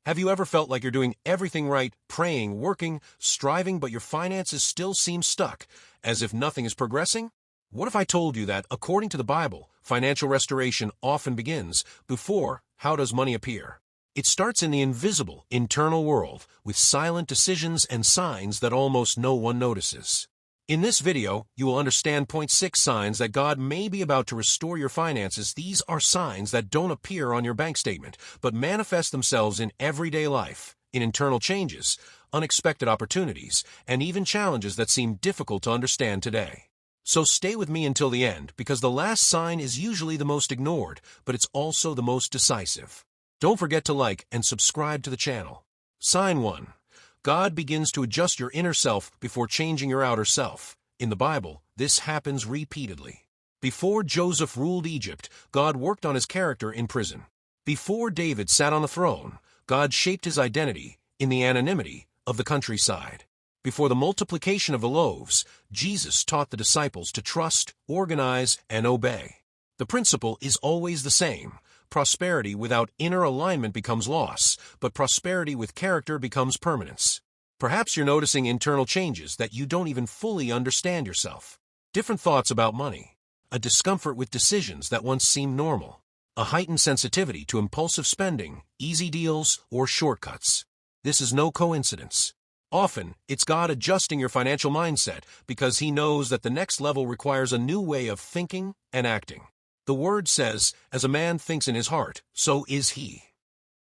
Have you ever felt like you're doing everything right, praying, working, striving, but your finances still seem stuck, as if nothing is progressing? What if I told you that, according to the Bible, financial restoration often begins before how does money appear? It starts in the invisible, internal world, with silent decisions and signs that almost no one notices. In this video, you will understand point 6 signs that God may be about to restore your finances. These are signs that don't appear on your bank statement, but manifest themselves in everyday life, in internal changes, unexpected opportunities, and even challenges that seem difficult to understand today. So stay with me until the end, because the last sign is usually the most ignored, but it's also the most decisive. Don't forget to like and subscribe to the channel. Sign 1. God begins to adjust your inner self before changing your outer self. In the Bible, this happens repeatedly. Before Joseph ruled Egypt, God worked on his character in prison. Before David sat on the throne, God shaped his identity in the anonymity of the countryside. Before the multiplication of the loaves, Jesus taught the disciples to trust, organize, and obey. The principle is always the same. Prosperity without inner alignment becomes loss, but prosperity with character becomes permanence. Perhaps you're noticing internal changes that you don't even fully understand yourself. Different thoughts about money, a discomfort with decisions that once seemed normal, a heightened sensitivity to impulsive spending, easy deals, or shortcuts. This is no coincidence. Often, it's God adjusting your financial mindset because He knows that the next level requires a new way of thinking and acting. The Word says, as a man thinks in his heart, so is he.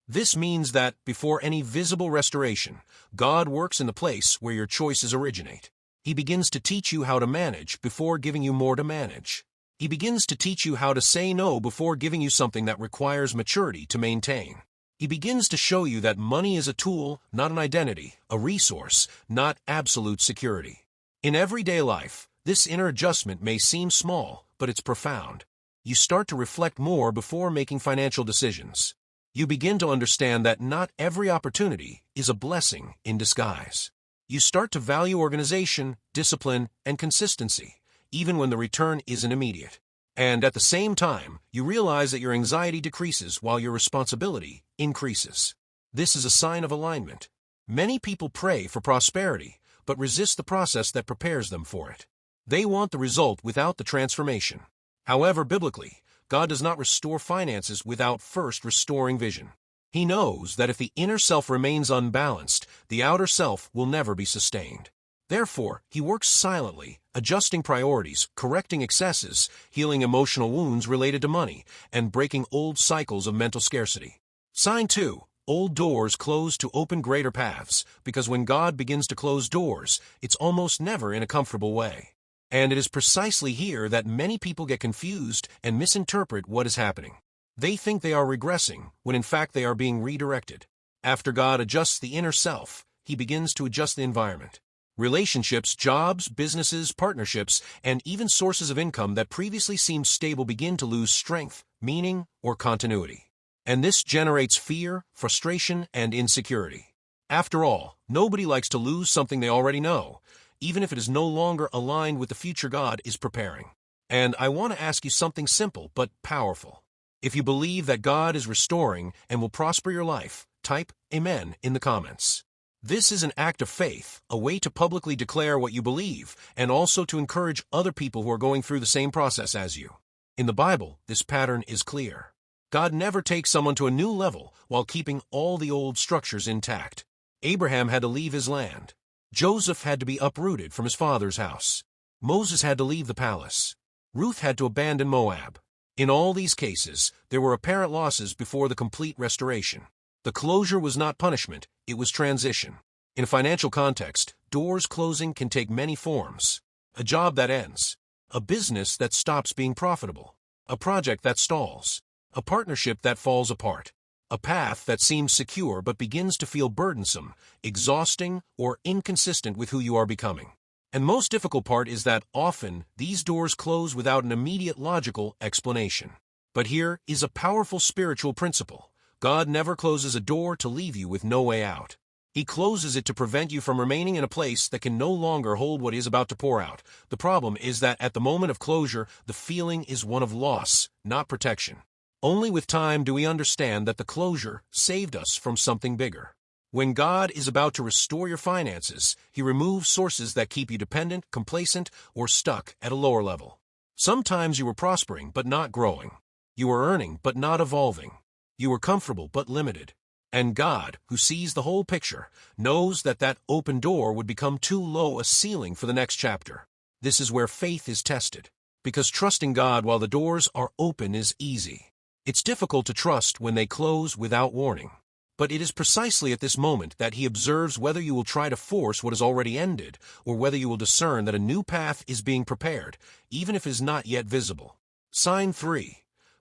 This means that, before any visible restoration, God works in the place where your choices originate. He begins to teach you how to manage before giving you more to manage. He begins to teach you how to say no before giving you something that requires maturity to maintain. He begins to show you that money is a tool, not an identity, a resource, not absolute security. In everyday life, this inner adjustment may seem small, but it's profound. You start to reflect more before making financial decisions. You begin to understand that not every opportunity is a blessing in disguise. You start to value organization, discipline, and consistency, even when the return isn't immediate. And at the same time, you realize that your anxiety decreases while your responsibility increases. This is a sign of alignment. Many people pray for prosperity, but resist the process that prepares them for it. They want the result without the transformation. However, biblically, God does not restore finances without first restoring vision. He knows that if the inner self remains unbalanced, the outer self will never be sustained. Therefore, He works silently, adjusting priorities, correcting excesses, healing emotional wounds related to money, and breaking old cycles of mental scarcity. Sign 2. Old doors close to open greater paths, because when God begins to close doors, it's almost never in a comfortable way. And it is precisely here that many people get confused and misinterpret what is happening. They think they are regressing, when in fact they are being redirected. After God adjusts the inner self, He begins to adjust the environment. Relationships, jobs, businesses, partnerships, and even sources of income that previously seemed stable begin to lose strength, meaning, or continuity. And this generates fear, frustration, and insecurity. After all, nobody likes to lose something they already know, even if it is no longer aligned with the future God is preparing. And I want to ask you something simple but powerful. If you believe that God is restoring and will prosper your life, type Amen in the comments. This is an act of faith, a way to publicly declare what you believe, and also to encourage other people who are going through the same process as you. In the Bible, this pattern is clear. God never takes someone to a new level while keeping all the old structures intact. Abraham had to leave his land. Joseph had to be uprooted from his father's house. Moses had to leave the palace. Ruth had to abandon Moab. In all these cases, there were apparent losses before the complete restoration. The closure was not punishment, it was transition. In a financial context, doors closing can take many forms. A job that ends, a business that stops being profitable, a project that stalls, a partnership that falls apart. A path that seems secure but begins to feel burdensome, exhausting, or inconsistent with who you are becoming. And most difficult part is that often these doors close without an immediate logical explanation. But here is a powerful spiritual principle. God never closes a door to leave you with no way out. He closes it to prevent you from remaining in a place that can no longer hold what is about to pour out. The problem is that at the moment of closure, the feeling is one of loss, not protection. Only with time do we understand that the closure saved us from something bigger. When God is about to restore your finances, He removes sources that keep you dependent, complacent, or stuck at a lower level. Sometimes you were prospering but not growing. You were earning but not evolving. You were comfortable but limited. And God, who sees the whole picture, knows that that open door would become too low a ceiling for the next chapter. This is where faith is tested. Because trusting God while the doors are open is easy. It's difficult to trust when they close without warning. But it is precisely at this moment that He observes whether you will try to force what has already ended, or whether you will discern that a new path is being prepared, even if it is not yet visible. Sign 3.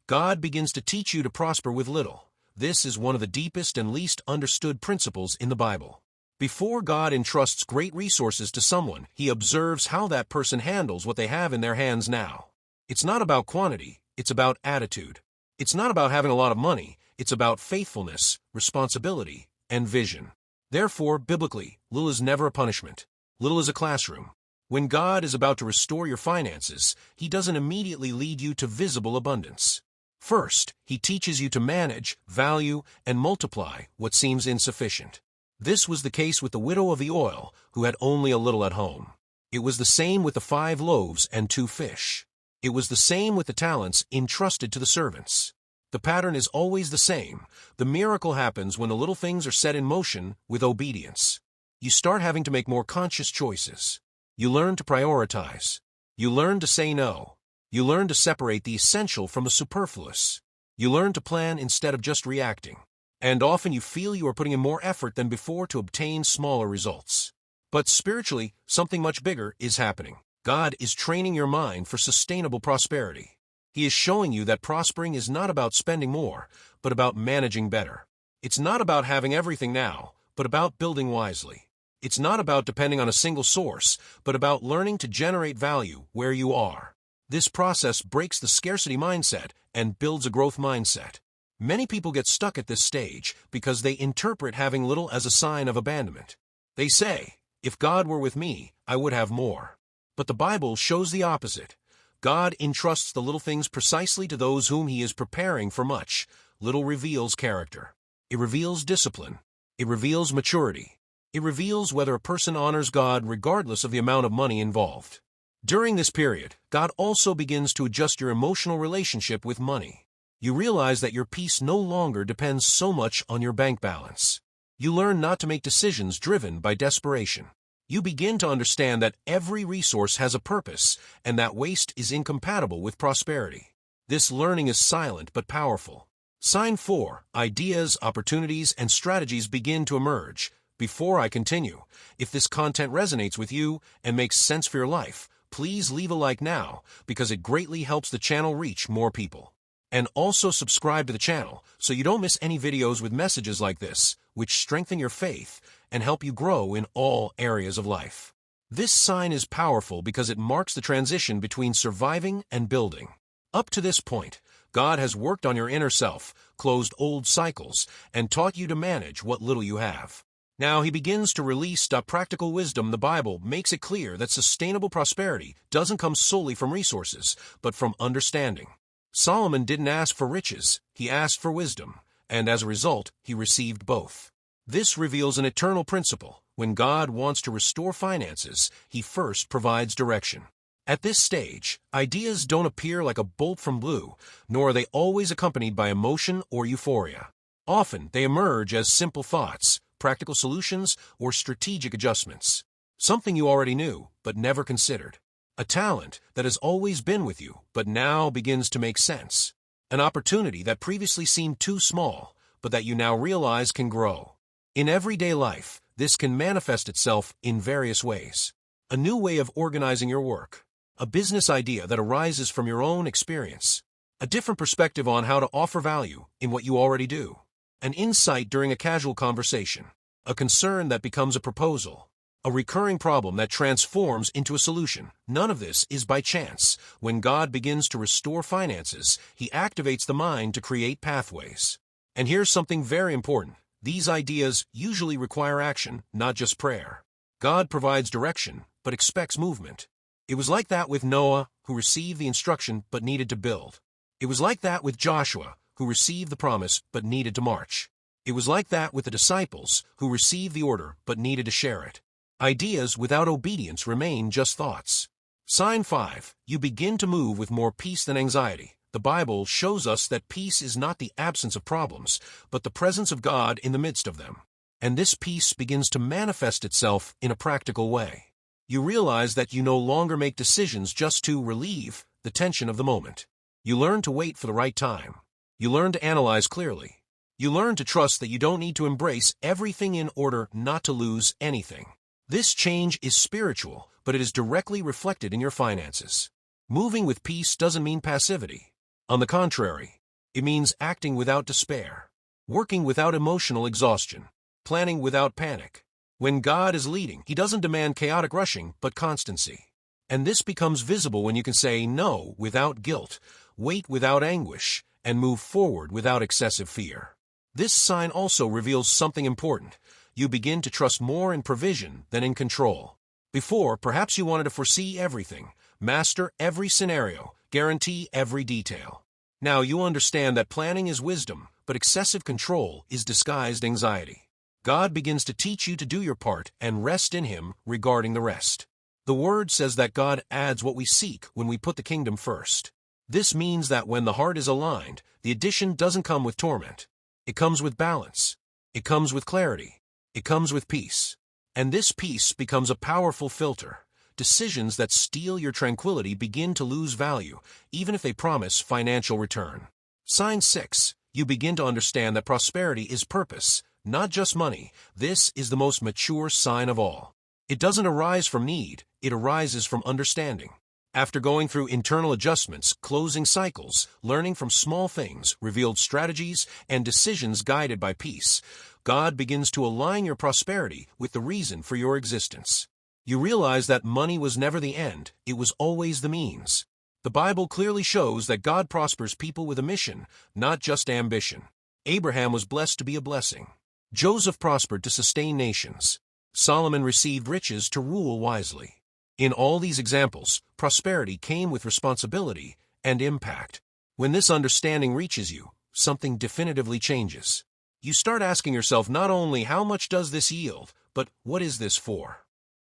God begins to teach you to prosper with little. This is one of the deepest and least understood principles in the Bible. Before God entrusts great resources to someone, He observes how that person handles what they have in their hands now. It's not about quantity, it's about attitude. It's not about having a lot of money, it's about faithfulness, responsibility, and vision. Therefore, biblically, little is never a punishment. Little is a classroom. When God is about to restore your finances, He doesn't immediately lead you to visible abundance. First, He teaches you to manage, value, and multiply what seems insufficient. This was the case with the widow of the oil, who had only a little at home. It was the same with the 5 loaves and 2 fish. It was the same with the talents entrusted to the servants. The pattern is always the same. The miracle happens when the little things are set in motion with obedience. You start having to make more conscious choices. You learn to prioritize. You learn to say no. You learn to separate the essential from the superfluous. You learn to plan instead of just reacting. And often you feel you are putting in more effort than before to obtain smaller results. But spiritually, something much bigger is happening. God is training your mind for sustainable prosperity. He is showing you that prospering is not about spending more, but about managing better. It's not about having everything now, but about building wisely. It's not about depending on a single source, but about learning to generate value where you are. This process breaks the scarcity mindset and builds a growth mindset. Many people get stuck at this stage because they interpret having little as a sign of abandonment. They say, "If God were with me, I would have more." But the Bible shows the opposite. God entrusts the little things precisely to those whom He is preparing for much. Little reveals character. It reveals discipline. It reveals maturity. It reveals whether a person honors God regardless of the amount of money involved. During this period, God also begins to adjust your emotional relationship with money. You realize that your peace no longer depends so much on your bank balance. You learn not to make decisions driven by desperation. You begin to understand that every resource has a purpose and that waste is incompatible with prosperity. This learning is silent but powerful. Sign 4. Ideas, opportunities, and strategies begin to emerge. Before I continue, if this content resonates with you and makes sense for your life, please leave a like now because it greatly helps the channel reach more people. And also subscribe to the channel so you don't miss any videos with messages like this, which strengthen your faith and help you grow in all areas of life. This sign is powerful because it marks the transition between surviving and building. Up to this point, God has worked on your inner self, closed old cycles, and taught you to manage what little you have. Now He begins to release practical wisdom. The Bible makes it clear that sustainable prosperity doesn't come solely from resources, but from understanding. Solomon didn't ask for riches, he asked for wisdom, and as a result, he received both. This reveals an eternal principle. When God wants to restore finances, He first provides direction. At this stage, ideas don't appear like a bolt from blue, nor are they always accompanied by emotion or euphoria. Often, they emerge as simple thoughts, practical solutions, or strategic adjustments. Something you already knew, but never considered. A talent that has always been with you, but now begins to make sense. An opportunity that previously seemed too small, but that you now realize can grow. In everyday life, this can manifest itself in various ways. A new way of organizing your work. A business idea that arises from your own experience. A different perspective on how to offer value in what you already do. An insight during a casual conversation. A concern that becomes a proposal. A recurring problem that transforms into a solution. None of this is by chance. When God begins to restore finances, He activates the mind to create pathways. And here's something very important. These ideas usually require action, not just prayer. God provides direction, but expects movement. It was like that with Noah, who received the instruction but needed to build. It was like that with Joshua, who who received the promise but needed to march. It was like that with the disciples, who received the order but needed to share it. Ideas without obedience remain just thoughts. Sign 5. You begin to move with more peace than anxiety. The Bible shows us that peace is not the absence of problems, but the presence of God in the midst of them. And this peace begins to manifest itself in a practical way. You realize that you no longer make decisions just to relieve the tension of the moment. You learn to wait for the right time. You learn to analyze clearly. You learn to trust that you don't need to embrace everything in order not to lose anything. This change is spiritual, but it is directly reflected in your finances. Moving with peace doesn't mean passivity. On the contrary, it means acting without despair, working without emotional exhaustion, planning without panic. When God is leading, He doesn't demand chaotic rushing, but constancy. And this becomes visible when you can say no without guilt, wait without anguish, and move forward without excessive fear. This sign also reveals something important. You begin to trust more in provision than in control. Before, perhaps you wanted to foresee everything, master every scenario, guarantee every detail. Now you understand that planning is wisdom, but excessive control is disguised anxiety. God begins to teach you to do your part and rest in Him regarding the rest. The Word says that God adds what we seek when we put the kingdom first. This means that when the heart is aligned, the addition doesn't come with torment. It comes with balance. It comes with clarity. It comes with peace. And this peace becomes a powerful filter. Decisions that steal your tranquility begin to lose value, even if they promise financial return. Sign 6. You begin to understand that prosperity is purpose, not just money. This is the most mature sign of all. It doesn't arise from need, it arises from understanding. After going through internal adjustments, closing cycles, learning from small things, revealed strategies, and decisions guided by peace, God begins to align your prosperity with the reason for your existence. You realize that money was never the end, it was always the means. The Bible clearly shows that God prospers people with a mission, not just ambition. Abraham was blessed to be a blessing. Joseph prospered to sustain nations. Solomon received riches to rule wisely. In all these examples, prosperity came with responsibility and impact. When this understanding reaches you, something definitively changes. You start asking yourself not only how much does this yield, but what is this for?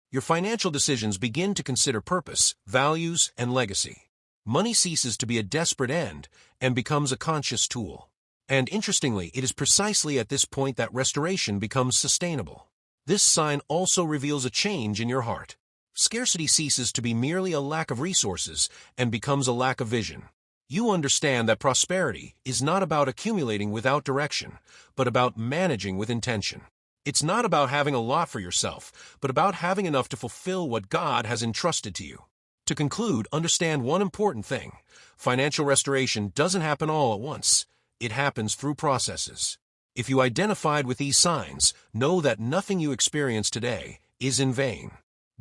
Your financial decisions begin to consider purpose, values, and legacy. Money ceases to be a desperate end and becomes a conscious tool. And interestingly, it is precisely at this point that restoration becomes sustainable. This sign also reveals a change in your heart. Scarcity ceases to be merely a lack of resources and becomes a lack of vision. You understand that prosperity is not about accumulating without direction, but about managing with intention. It's not about having a lot for yourself, but about having enough to fulfill what God has entrusted to you. To conclude, understand one important thing. Financial restoration doesn't happen all at once. It happens through processes. If you identified with these signs, know that nothing you experience today is in vain.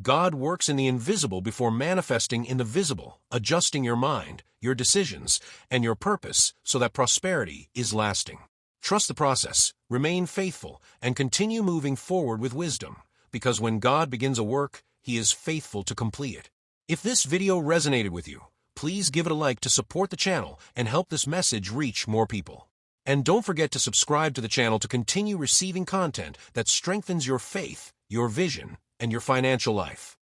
God works in the invisible before manifesting in the visible, adjusting your mind, your decisions, and your purpose so that prosperity is lasting. Trust the process, remain faithful, and continue moving forward with wisdom, because when God begins a work, He is faithful to complete it. If this video resonated with you, please give it a like to support the channel and help this message reach more people. And don't forget to subscribe to the channel to continue receiving content that strengthens your faith, your vision, and your financial life.